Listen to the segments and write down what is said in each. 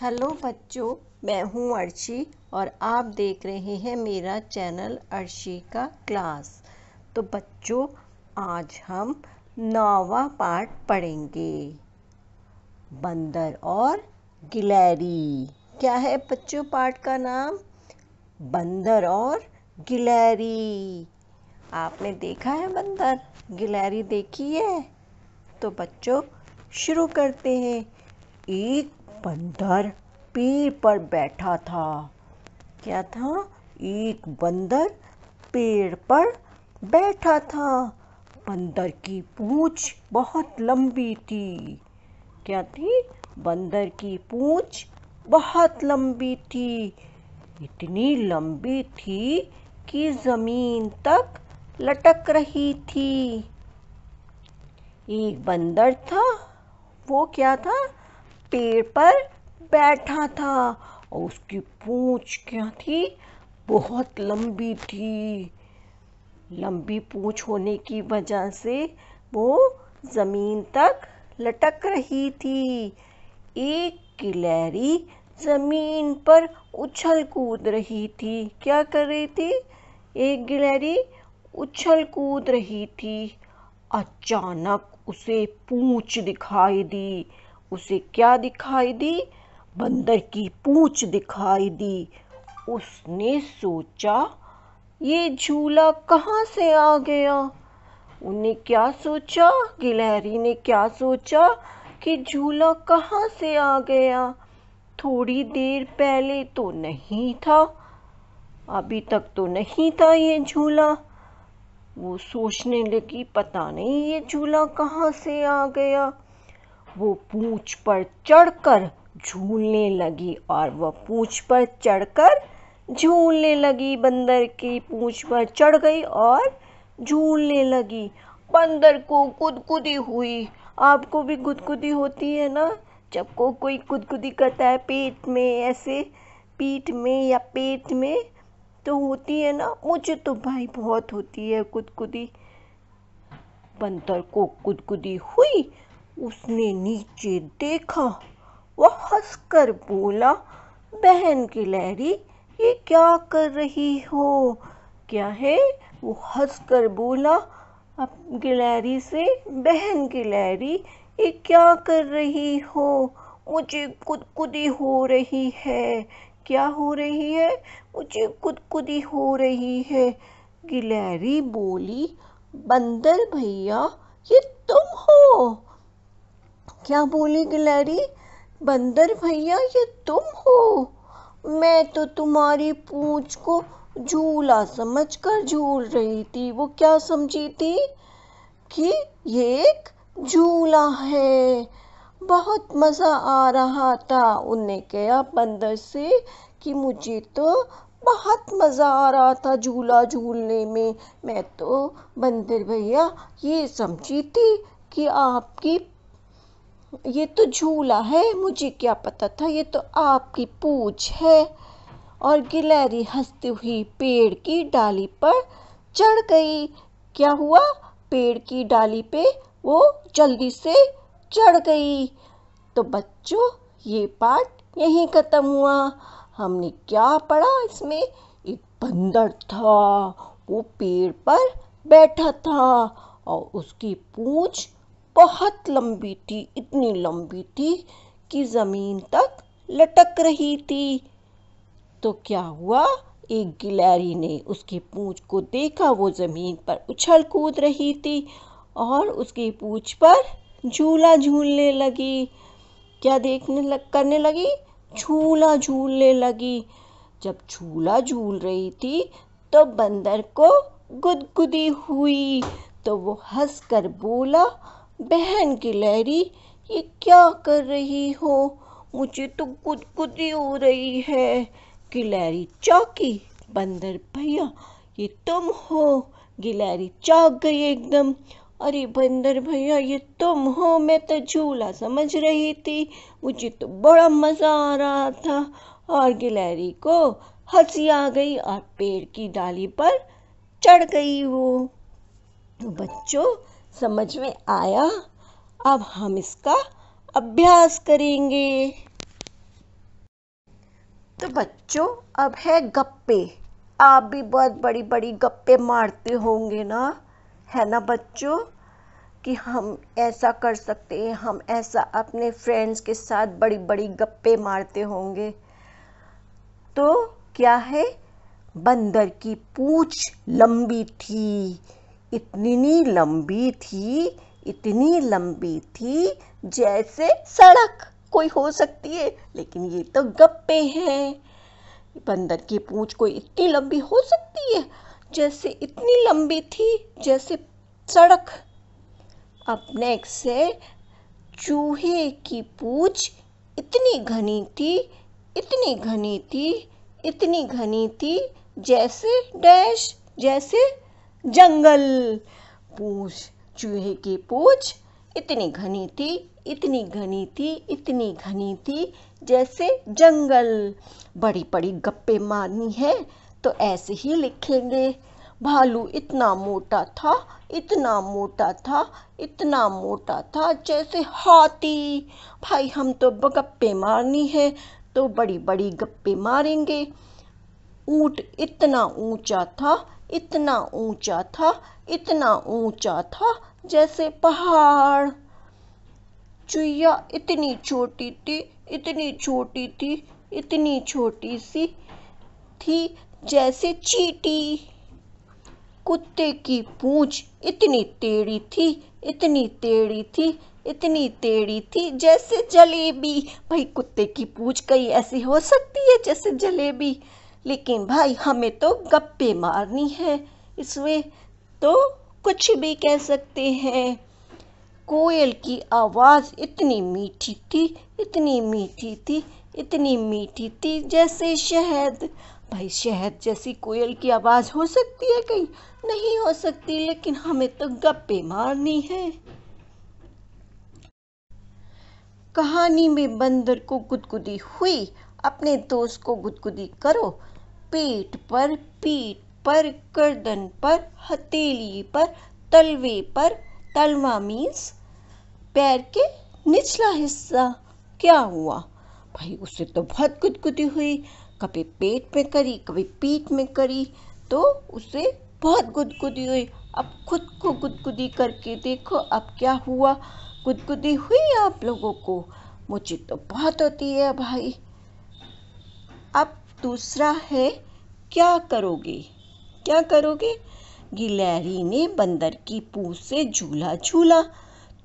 Hello बच्चों, मैं हूँ अर्शी और आप देख रहे हैं मेरा चैनल अर्शी का क्लास। तो बच्चों, आज हम 9वां पाठ पढ़ेंगे, बंदर और गिलहरी। क्या है बच्चों पाठ का नाम? बंदर और गिलहरी। आपने देखा है बंदर गिलहरी देखी है? तो बच्चों शुरू करते हैं। एक बंदर पेड़ पर बैठा था। क्या था? एक बंदर पेड़ पर बैठा था। बंदर की पूंछ बहुत लंबी थी। क्या थी? बंदर की पूंछ बहुत लंबी थी। इतनी लंबी थी कि जमीन तक लटक रही थी। एक बंदर था, वो क्या था? पेड़ पर बैठा था और उसकी पूंछ क्या थी? बहुत लंबी थी। लंबी पूंछ होने की वजह से वो जमीन तक लटक रही थी। एक गिलहरी जमीन पर उछल कूद रही थी। क्या कर रही थी? एक गिलहरी उछल कूद रही थी। अचानक उसे पूंछ दिखाई दी। उसे क्या दिखाई दी? बंदर की पूंछ दिखाई दी। उसने सोचा, ये झूला कहाँ से आ गया? उन्हें क्या सोचा? गिलहरी ने क्या सोचा कि झूला कहाँ से आ गया? थोड़ी देर पहले तो नहीं था, अभी तक तो नहीं था ये झूला। वो सोचने लगी, पता नहीं ये झूला कहाँ से आ गया। वो पूंछ पर चढ़कर झूलने लगी और वह पूंछ पर चढ़कर झूलने लगी। बंदर की पूंछ पर चढ़ गई और झूलने लगी। बंदर को गुदगुदी हुई। आपको भी गुदगुदी होती है ना? जब को कोई गुदगुदी करता है पेट में, ऐसे पीठ में या पेट में, तो होती है ना। मुझे तो भाई बहुत होती है गुदगुदी। बंदर को गुदगुदी हुई। उसने नीचे देखा। वह हंसकर बोला, बहन गिलहरी, ये क्या कर रही हो? क्या है? वो हंसकर बोला अब गिलहरी से, बहन गिलहरी, ये क्या कर रही हो? मुझे गुदगुदी हो रही है। क्या हो रही है? मुझे गुदगुदी हो रही है। गिलहरी बोली, बंदर भैया, ये तुम हो? क्या बोली गिलहरी? बंदर भैया, ये तुम हो? मैं तो तुम्हारी पूंछ को झूला समझकर झूल रही थी। वो क्या समझी थी? कि ये एक झूला है। बहुत मज़ा आ रहा था। उन्हें कहा बंदर से कि मुझे तो बहुत मज़ा आ रहा था झूला झूलने में। मैं तो बंदर भैया ये समझी थी कि आपकी ये तो झूला है, मुझे क्या पता था ये तो आपकी पूंछ है। और गिलहरी हंसती हुई पेड़ की डाली पर चढ़ गई। क्या हुआ? पेड़ की डाली पे वो जल्दी से चढ़ गई। तो बच्चों, ये पाठ यहीं ख़त्म हुआ। हमने क्या पढ़ा इसमें? एक बंदर था, वो पेड़ पर बैठा था और उसकी पूंछ बहुत लंबी थी। इतनी लंबी थी कि ज़मीन तक लटक रही थी। तो क्या हुआ? एक गिलहरी ने उसकी पूंछ को देखा। वो ज़मीन पर उछल कूद रही थी और उसकी पूंछ पर झूला झूलने लगी। क्या करने लगी? झूला झूलने लगी। जब झूला झूल रही थी तो बंदर को गुदगुदी हुई। तो वो हंसकर बोला, बहन गिलहरी, ये क्या कर रही हो? मुझे तो गुदगुदी हो रही है। गिलहरी चौंकी, बंदर भैया, ये तुम हो? गिलहरी चौंक गई एकदम। अरे बंदर भैया, ये तुम हो? मैं तो झूला समझ रही थी, मुझे तो बड़ा मज़ा आ रहा था। और गिलहरी को हंसी आ गई और पेड़ की डाली पर चढ़ गई वो। तो बच्चों, समझ में आया? अब हम इसका अभ्यास करेंगे। तो बच्चों, अब है गप्पे। आप भी बहुत बड़ी बड़ी गप्पे मारते होंगे ना, है ना बच्चों, कि हम ऐसा कर सकते हैं, हम ऐसा अपने फ्रेंड्स के साथ बड़ी बड़ी गप्पे मारते होंगे। तो क्या है, बंदर की पूंछ लंबी थी, इतनी लंबी थी, इतनी लंबी थी जैसे सड़क कोई हो सकती है, लेकिन ये तो गप्पे हैं। बंदर की पूंछ कोई इतनी लंबी हो सकती है, जैसे इतनी लंबी थी जैसे सड़क। अब नेक्स्ट है, चूहे की पूंछ इतनी घनी थी, इतनी घनी थी, इतनी घनी थी जैसे डैश, जैसे जंगल। पूंछ, चूहे की पूंछ इतनी घनी थी, इतनी घनी थी, इतनी घनी थी जैसे जंगल। बड़ी बड़ी गप्पे मारनी है तो ऐसे ही लिखेंगे। भालू इतना मोटा था, इतना मोटा था, इतना मोटा था जैसे हाथी। भाई हम तो गप्पे मारनी है तो बड़ी बड़ी गप्पे मारेंगे। ऊंट इतना ऊंचा था, इतना ऊंचा था, इतना ऊंचा था जैसे पहाड़। चुईया इतनी छोटी थी, इतनी छोटी थी, इतनी छोटी सी थी जैसे चींटी। कुत्ते की पूंछ इतनी टेढ़ी थी, इतनी टेढ़ी थी, इतनी टेढ़ी थी जैसे जलेबी। भाई कुत्ते की पूंछ कहीं ऐसी हो सकती है जैसे जलेबी, लेकिन भाई हमें तो गप्पे मारनी है, इसमें तो कुछ भी कह सकते हैं। कोयल की आवाज इतनी मीठी थी, इतनी मीठी थी, इतनी मीठी थी जैसे शहद। भाई शहद जैसी कोयल की आवाज हो सकती है कहीं? नहीं हो सकती, लेकिन हमें तो गप्पे मारनी है। कहानी में बंदर को गुदगुदी हुई, अपने दोस्त को गुदगुदी करो। पीठ पर, गर्दन पर, हथेली पर, तलवे पर। तलवा मीन्स पैर के निचला हिस्सा। क्या हुआ? भाई उसे तो बहुत गुदगुदी हुई, कभी पेट में करी, कभी पीठ में करी, तो उसे बहुत गुदगुदी हुई। अब खुद को गुदगुदी करके देखो, अब क्या हुआ? गुदगुदी हुई आप लोगों को? मुझे तो बहुत होती है भाई। अब दूसरा है, क्या करोगे? क्या करोगे? गिलहरी ने बंदर की पूंछ से झूला झूला।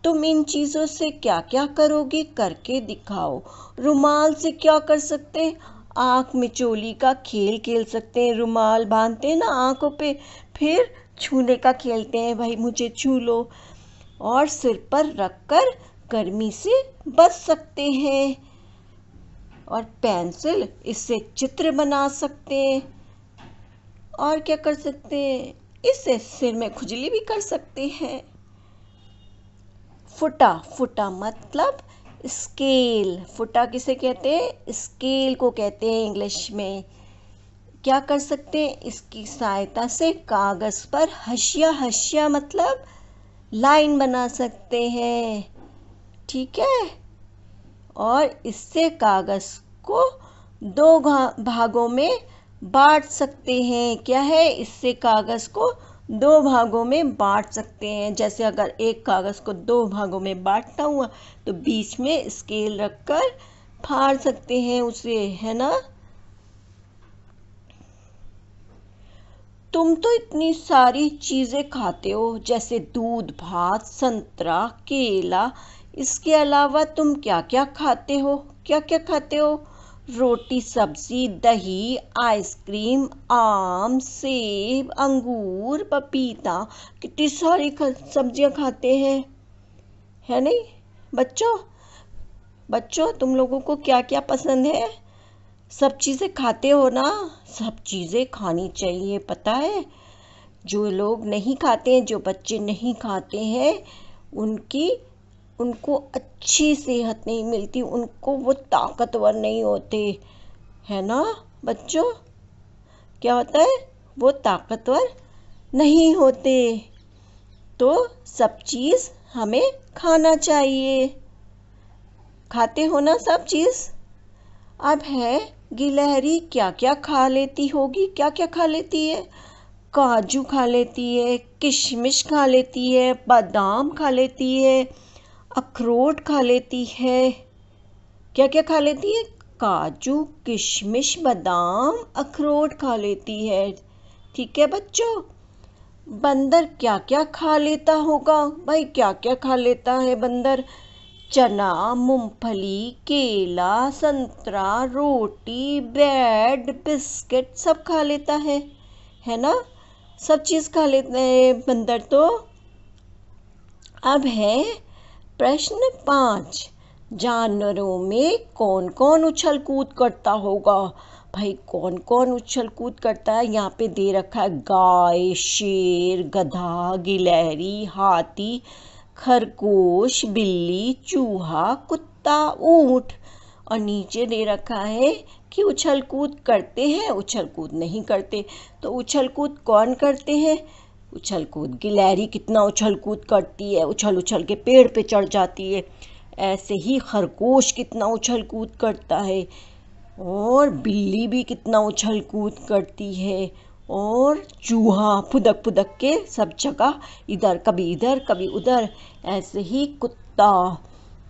तुम इन चीज़ों से क्या क्या करोगे? करके दिखाओ। रुमाल से क्या कर सकते हैं? आँख में चोली का खेल खेल सकते हैं। रुमाल बांधते हैं ना आँखों पे, फिर छूने का खेलते हैं, भाई मुझे छू लो। और सिर पर रखकर गर्मी से बच सकते हैं। और पेंसिल, इससे चित्र बना सकते हैं। और क्या कर सकते हैं? इससे सिर में खुजली भी कर सकते हैं। फुटा, फुटा मतलब स्केल। फुटा किसे कहते हैं? स्केल को कहते हैं इंग्लिश में। क्या कर सकते हैं? इसकी सहायता से कागज पर हशिया, हशिया मतलब लाइन बना सकते हैं, ठीक है। और इससे कागज को दो भागों में बांट सकते हैं। क्या है? इससे कागज को दो भागों में बांट सकते हैं। जैसे अगर एक कागज को दो भागों में बांटना हुआ तो बीच में स्केल रखकर फाड़ सकते हैं उसे, है ना। तुम तो इतनी सारी चीजें खाते हो, जैसे दूध, भात, संतरा, केला। इसके अलावा तुम क्या क्या खाते हो? क्या क्या खाते हो? रोटी, सब्जी, दही, आइसक्रीम, आम, सेब, अंगूर, पपीता। कितनी सारी सब्जियां खाते हैं, है नहीं बच्चों? बच्चों तुम लोगों को क्या क्या पसंद है? सब चीज़ें खाते हो ना? सब चीज़ें खानी चाहिए, पता है। जो लोग नहीं खाते हैं, जो बच्चे नहीं खाते हैं, उनको अच्छी सेहत नहीं मिलती, उनको वो ताकतवर नहीं होते, है ना बच्चों? क्या होता है? वो ताकतवर नहीं होते। तो सब चीज़ हमें खाना चाहिए। खाते हो ना सब चीज़? अब है गिलहरी क्या क्या खा लेती होगी? क्या क्या खा लेती है? काजू खा लेती है, किशमिश खा लेती है, बादाम खा लेती है, अखरोट खा लेती है। क्या क्या खा लेती है? काजू, किशमिश, बादाम, अखरोट खा लेती है। ठीक है बच्चों। बंदर क्या क्या खा लेता होगा? भाई क्या क्या खा लेता है बंदर? चना, मूंगफली, केला, संतरा, रोटी, ब्रेड, बिस्किट सब खा लेता है ना? सब चीज़ खा लेते हैं बंदर तो। अब है प्रश्न 5। जानवरों में कौन कौन उछल कूद करता होगा? भाई कौन कौन उछल कूद करता है? यहाँ पे दे रखा है गाय, शेर, गधा, गिलहरी, हाथी, खरगोश, बिल्ली, चूहा, कुत्ता, ऊंट। और नीचे दे रखा है कि उछल कूद करते हैं, उछल कूद नहीं करते। तो उछल कूद कौन करते हैं? उछल कूद गिलहरी कितना उछल कूद करती है, उछल उछल के पेड़ पे चढ़ जाती है। ऐसे ही खरगोश कितना उछल कूद करता है, और बिल्ली भी कितना उछल कूद करती है, और चूहा फुदक फुदक के सब जगह इधर कभी उधर। ऐसे ही कुत्ता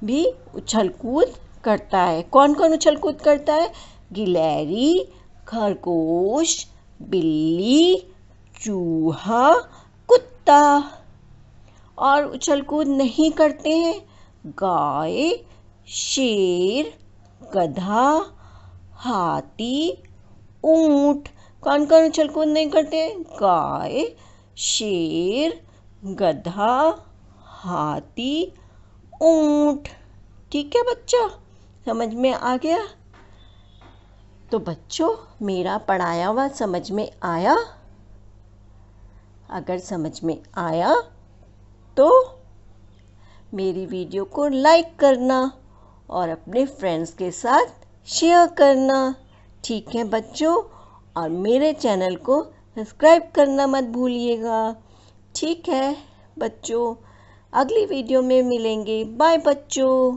भी उछल कूद करता है। कौन कौन उछल कूद करता है? गिलहरी, खरगोश, बिल्ली, चूहा, कुत्ता। और उछल कूद नहीं करते हैं गाय, शेर, गधा, हाथी, ऊंट। कौन कौन उछल कूद नहीं करते? गाय, शेर, गधा, हाथी, ऊंट। ठीक है बच्चा, समझ में आ गया? तो बच्चों मेरा पढ़ाया हुआ समझ में आया? अगर समझ में आया तो मेरी वीडियो को लाइक करना और अपने फ्रेंड्स के साथ शेयर करना। ठीक है बच्चों, और मेरे चैनल को सब्सक्राइब करना मत भूलिएगा। ठीक है बच्चों, अगली वीडियो में मिलेंगे। बाय बच्चों।